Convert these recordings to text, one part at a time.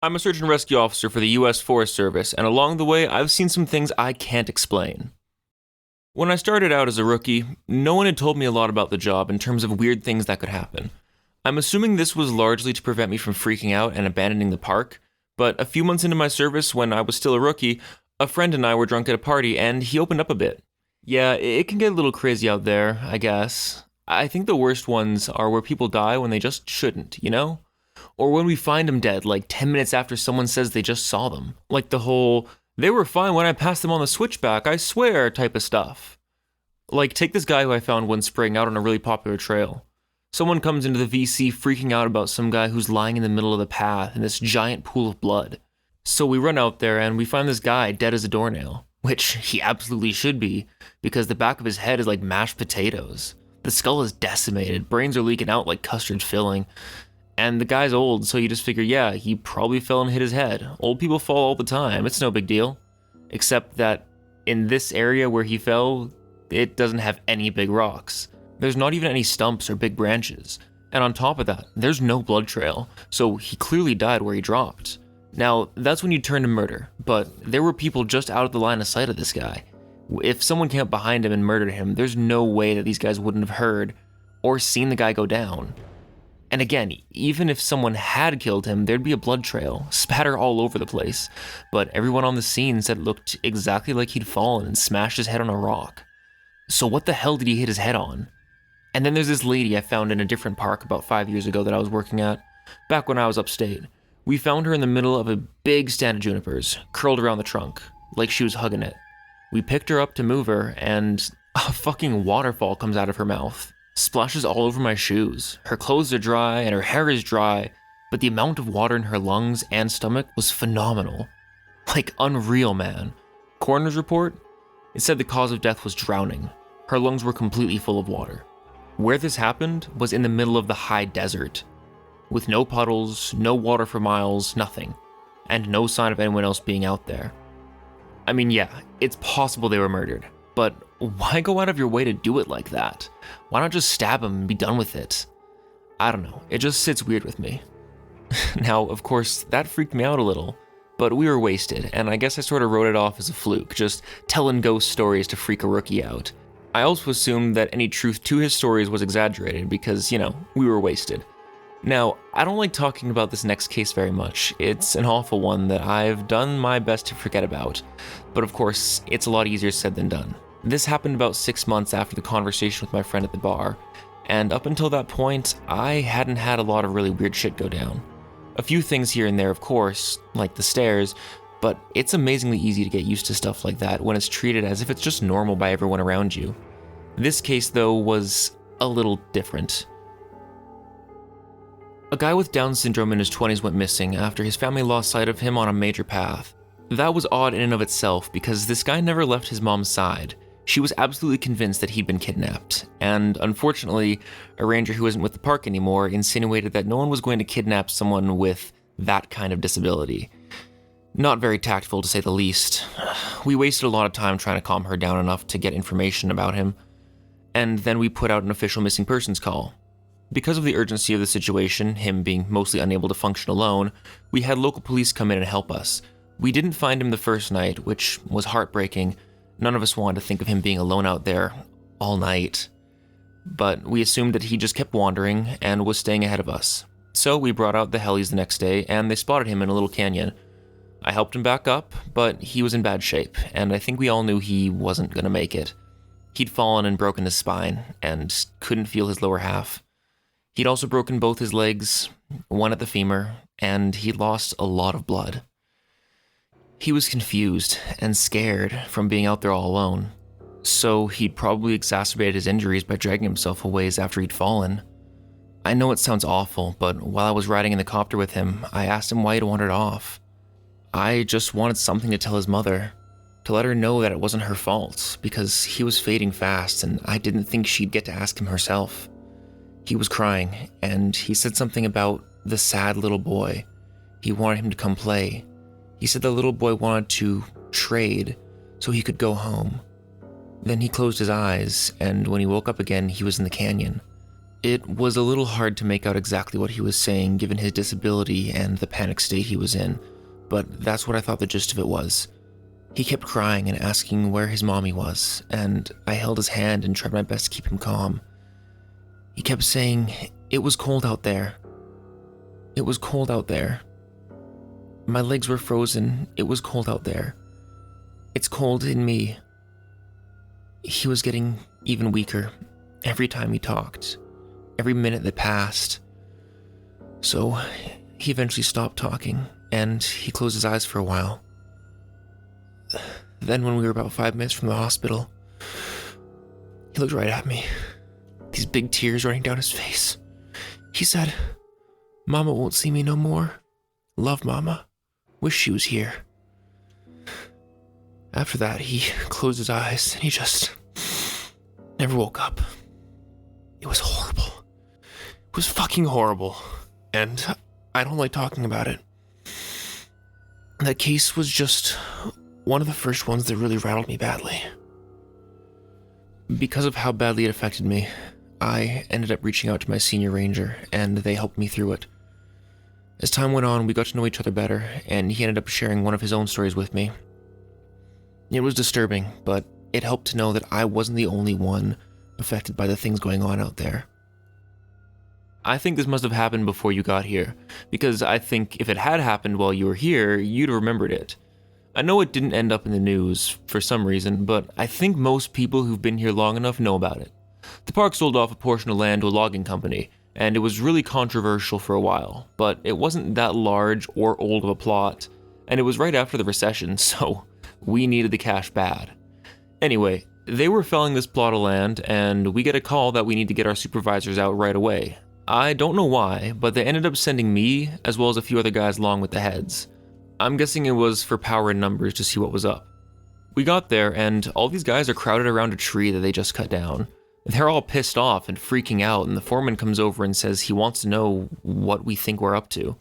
I'm a search and rescue officer for the US Forest Service, and along the way, I've seen some things I can't explain. When I started out as a rookie, no one had told me a lot about the job in terms of weird things that could happen. I'm assuming this was largely to prevent me from freaking out and abandoning the park, but a few months into my service, when I was still a rookie, a friend and I were drunk at a party, and he opened up a bit. Yeah, it can get a little crazy out there, I guess. I think the worst ones are where people die when they just shouldn't, you know? Or when we find them dead, like 10 minutes after someone says they just saw them. Like the whole, they were fine when I passed them on the switchback, I swear, type of stuff. Like, take this guy who I found one spring out on a really popular trail. Someone comes into the VC freaking out about some guy who's lying in the middle of the path in this giant pool of blood. So we run out there and we find this guy dead as a doornail, which he absolutely should be, because the back of his head is like mashed potatoes. The skull is decimated, brains are leaking out like custard filling, and the guy's old, so you just figure, yeah, he probably fell and hit his head. Old people fall all the time, it's no big deal. Except that in this area where he fell, it doesn't have any big rocks. There's not even any stumps or big branches. And on top of that, there's no blood trail, so he clearly died where he dropped. Now, that's when you turn to murder, but there were people just out of the line of sight of this guy. If someone came up behind him and murdered him, there's no way that these guys wouldn't have heard or seen the guy go down. And again, even if someone had killed him, there'd be a blood trail, spatter all over the place. But everyone on the scene said it looked exactly like he'd fallen and smashed his head on a rock. So what the hell did he hit his head on? And then there's this lady I found in a different park about 5 years ago that I was working at, back when I was upstate. We found her in the middle of a big stand of junipers, curled around the trunk, like she was hugging it. We picked her up to move her, and a fucking waterfall comes out of her mouth. Splashes all over my shoes. Her clothes are dry, and her hair is dry, but the amount of water in her lungs and stomach was phenomenal. Like, unreal, man. Coroner's report? It said the cause of death was drowning. Her lungs were completely full of water. Where this happened was in the middle of the high desert, with no puddles, no water for miles, nothing, and no sign of anyone else being out there. I mean, yeah, it's possible they were murdered, but why go out of your way to do it like that? Why not just stab him and be done with it? I don't know, it just sits weird with me. Now, of course, that freaked me out a little, but we were wasted, and I guess I sort of wrote it off as a fluke, just telling ghost stories to freak a rookie out. I also assumed that any truth to his stories was exaggerated because, you know, we were wasted. Now, I don't like talking about this next case very much. It's an awful one that I've done my best to forget about, but of course, it's a lot easier said than done. This happened about 6 months after the conversation with my friend at the bar, and up until that point, I hadn't had a lot of really weird shit go down. A few things here and there, of course, like the stairs, but it's amazingly easy to get used to stuff like that when it's treated as if it's just normal by everyone around you. This case, though, was a little different. A guy with Down syndrome in his 20s went missing after his family lost sight of him on a major path. That was odd in and of itself because this guy never left his mom's side. She was absolutely convinced that he'd been kidnapped, and unfortunately, a ranger who isn't with the park anymore insinuated that no one was going to kidnap someone with that kind of disability. Not very tactful, to say the least. We wasted a lot of time trying to calm her down enough to get information about him, and then we put out an official missing persons call. Because of the urgency of the situation, him being mostly unable to function alone, we had local police come in and help us. We didn't find him the first night, which was heartbreaking. None of us wanted to think of him being alone out there all night. But we assumed that he just kept wandering and was staying ahead of us. So we brought out the helis the next day, and they spotted him in a little canyon. I helped him back up, but he was in bad shape, and I think we all knew he wasn't going to make it. He'd fallen and broken his spine, and couldn't feel his lower half. He'd also broken both his legs, one at the femur, and he'd lost a lot of blood. He was confused and scared from being out there all alone, so he'd probably exacerbated his injuries by dragging himself a ways after he'd fallen. I know it sounds awful, but while I was riding in the copter with him, I asked him why he'd wandered off. I just wanted something to tell his mother, to let her know that it wasn't her fault, because he was fading fast and I didn't think she'd get to ask him herself. He was crying, and he said something about the sad little boy. He wanted him to come play. He said the little boy wanted to trade so he could go home. Then he closed his eyes, and when he woke up again, he was in the canyon. It was a little hard to make out exactly what he was saying given his disability and the panic state he was in, but that's what I thought the gist of it was. He kept crying and asking where his mommy was, and I held his hand and tried my best to keep him calm. He kept saying, "It was cold out there. It was cold out there. My legs were frozen. It was cold out there. It's cold in me." He was getting even weaker every time he talked, every minute that passed. So he eventually stopped talking, and he closed his eyes for a while. Then when we were about 5 minutes from the hospital, he looked right at me, these big tears running down his face. He said, "Mama won't see me no more. Love Mama. Wish she was here." After that, he closed his eyes and he just never woke up. It was horrible. It was fucking horrible. And I don't like talking about it. That case was just one of the first ones that really rattled me badly. Because of how badly it affected me, I ended up reaching out to my senior ranger, and they helped me through it. As time went on, we got to know each other better, and he ended up sharing one of his own stories with me. It was disturbing, but it helped to know that I wasn't the only one affected by the things going on out there. I think this must have happened before you got here, because I think if it had happened while you were here, you'd have remembered it. I know it didn't end up in the news for some reason, but I think most people who've been here long enough know about it. The park sold off a portion of land to a logging company, and it was really controversial for a while, but it wasn't that large or old of a plot, and it was right after the recession, so we needed the cash bad. Anyway, they were felling this plot of land, and we get a call that we need to get our supervisors out right away. I don't know why, but they ended up sending me, as well as a few other guys along with the heads. I'm guessing it was for power in numbers to see what was up. We got there, and all these guys are crowded around a tree that they just cut down. They're all pissed off and freaking out, and the foreman comes over and says he wants to know what we think we're up to.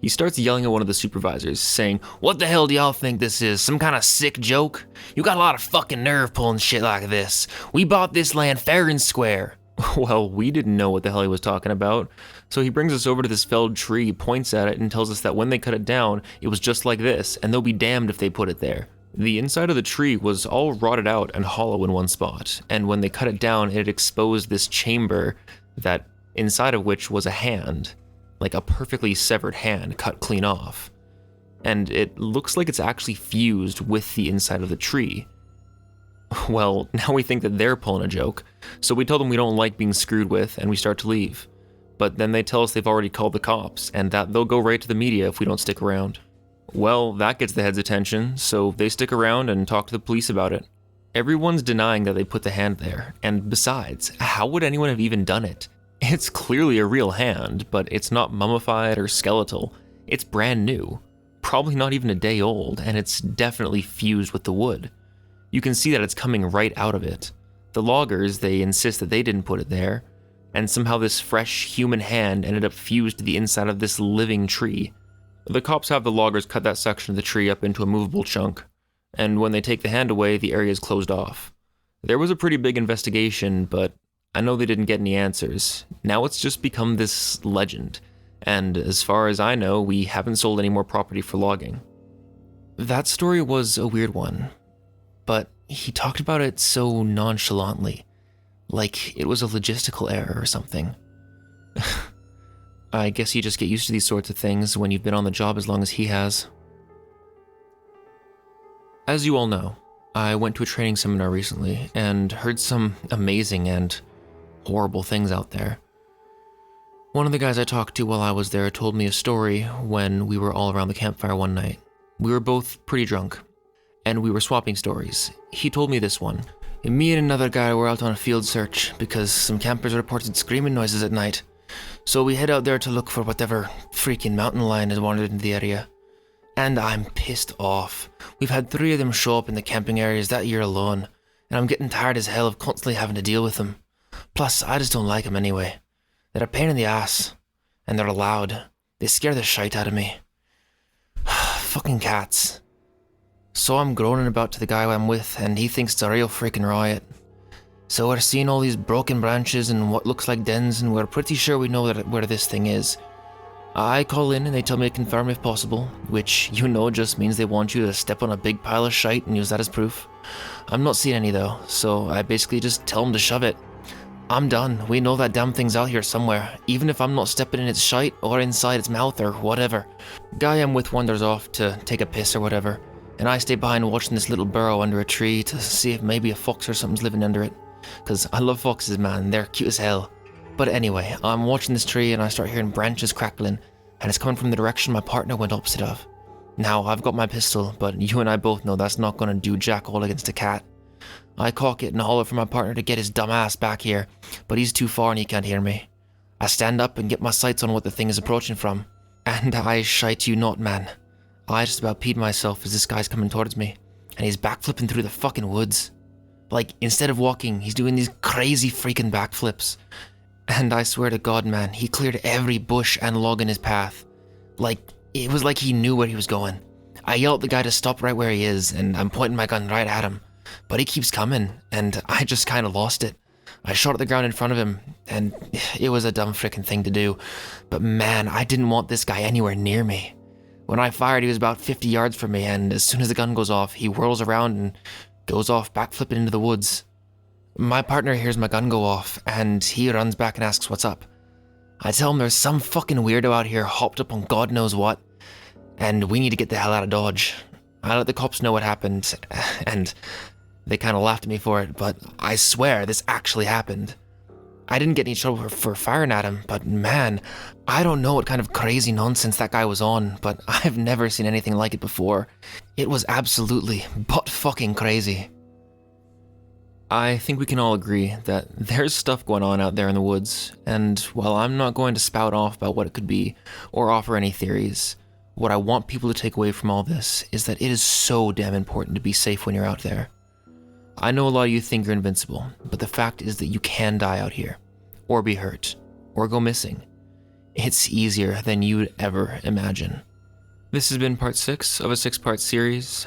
He starts yelling at one of the supervisors, saying, "What the hell do y'all think this is? Some kind of sick joke? You got a lot of fucking nerve pulling shit like this. We bought this land fair and square." Well, we didn't know what the hell he was talking about, so he brings us over to this felled tree, points at it, and tells us that when they cut it down, it was just like this, and they'll be damned if they put it there. The inside of the tree was all rotted out and hollow in one spot, and when they cut it down, it exposed this chamber that inside of which was a hand, like a perfectly severed hand cut clean off. And it looks like it's actually fused with the inside of the tree. Well, now we think that they're pulling a joke, so we tell them we don't like being screwed with, and we start to leave. But then they tell us they've already called the cops, and that they'll go right to the media if we don't stick around. Well, that gets the heads' attention, so they stick around and talk to the police about it. Everyone's denying that they put the hand there, and besides, how would anyone have even done it? It's clearly a real hand, but it's not mummified or skeletal. It's brand new, probably not even a day old, and it's definitely fused with the wood. You can see that it's coming right out of it. The loggers, they insist that they didn't put it there, and somehow this fresh human hand ended up fused to the inside of this living tree. The cops have the loggers cut that section of the tree up into a movable chunk, and when they take the hand away, the area is closed off. There was a pretty big investigation, but I know they didn't get any answers. Now it's just become this legend, and as far as I know, we haven't sold any more property for logging. That story was a weird one, but he talked about it so nonchalantly, like it was a logistical error or something. I guess you just get used to these sorts of things when you've been on the job as long as he has. As you all know, I went to a training seminar recently and heard some amazing and horrible things out there. One of the guys I talked to while I was there told me a story when we were all around the campfire one night. We were both pretty drunk, and we were swapping stories. He told me this one. Me and another guy were out on a field search because some campers reported screaming noises at night. So we head out there to look for whatever freaking mountain lion has wandered into the area. And I'm pissed off. We've had 3 of them show up in the camping areas that year alone, and I'm getting tired as hell of constantly having to deal with them. Plus, I just don't like them anyway. They're a pain in the ass, and they're loud. They scare the shite out of me. Fucking cats. So I'm groaning about to the guy I'm with, and he thinks it's a real freaking riot. So we're seeing all these broken branches and what looks like dens, and we're pretty sure we know where this thing is. I call in and they tell me to confirm if possible, which just means they want you to step on a big pile of shite and use that as proof. I'm not seeing any though, so I basically just tell them to shove it. I'm done. We know that damn thing's out here somewhere, even if I'm not stepping in its shite or inside its mouth or whatever. Guy I'm with wanders off to take a piss or whatever, and I stay behind watching this little burrow under a tree to see if maybe a fox or something's living under it. Cause I love foxes, man, they're cute as hell. But anyway, I'm watching this tree and I start hearing branches crackling, and it's coming from the direction my partner went opposite of. Now, I've got my pistol, but you and I both know that's not gonna do jack all against a cat. I cock it and holler for my partner to get his dumb ass back here, but he's too far and he can't hear me. I stand up and get my sights on what the thing is approaching from, and I shite you not, man. I just about peed myself as this guy's coming towards me, and he's backflipping through the fucking woods. Like, instead of walking, he's doing these crazy freaking backflips. And I swear to God, man, he cleared every bush and log in his path. Like, it was like he knew where he was going. I yell at the guy to stop right where he is, and I'm pointing my gun right at him. But he keeps coming, and I just kind of lost it. I shot at the ground in front of him, and it was a dumb frickin' thing to do. But man, I didn't want this guy anywhere near me. When I fired, he was about 50 yards from me, and as soon as the gun goes off, he whirls around and goes off backflipping into the woods. My partner hears my gun go off, and he runs back and asks what's up. I tell him there's some fucking weirdo out here hopped up on God knows what, and we need to get the hell out of Dodge. I let the cops know what happened, and they kind of laughed at me for it, but I swear this actually happened. I didn't get any trouble for firing at him, but man, I don't know what kind of crazy nonsense that guy was on, but I've never seen anything like it before. It was absolutely butt-fucking crazy. I think we can all agree that there's stuff going on out there in the woods, and while I'm not going to spout off about what it could be or offer any theories, what I want people to take away from all this is that it is so damn important to be safe when you're out there. I know a lot of you think you're invincible, but the fact is that you can die out here, or be hurt, or go missing. It's easier than you'd ever imagine. This has been part 6 of a 6-part series.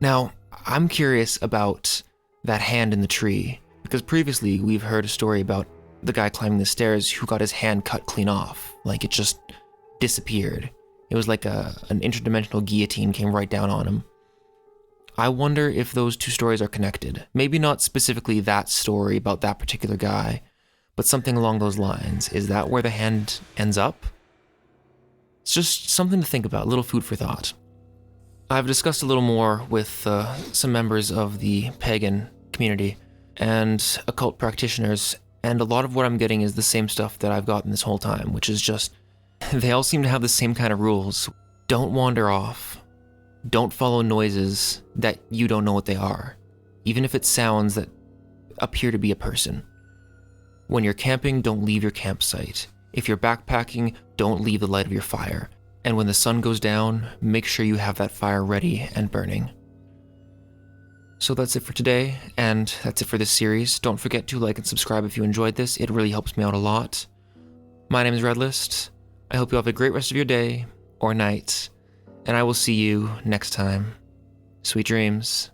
Now, I'm curious about that hand in the tree, because previously we've heard a story about the guy climbing the stairs who got his hand cut clean off, like it just disappeared. It was like an interdimensional guillotine came right down on him. I wonder if those two stories are connected. Maybe not specifically that story about that particular guy, but something along those lines. Is that where the hand ends up? It's just something to think about, a little food for thought. I've discussed a little more with some members of the pagan community and occult practitioners, and a lot of what I'm getting is the same stuff that I've gotten this whole time, which is just, they all seem to have the same kind of rules. Don't wander off. Don't follow noises that you don't know what they are, even if it's sounds that appear to be a person. When you're camping, don't leave your campsite. If you're backpacking, don't leave the light of your fire. And when the sun goes down, make sure you have that fire ready and burning. So that's it for today, and that's it for this series. Don't forget to like and subscribe if you enjoyed this. It really helps me out a lot. My name is ReddList. I hope you have a great rest of your day or night, and I will see you next time. Sweet dreams.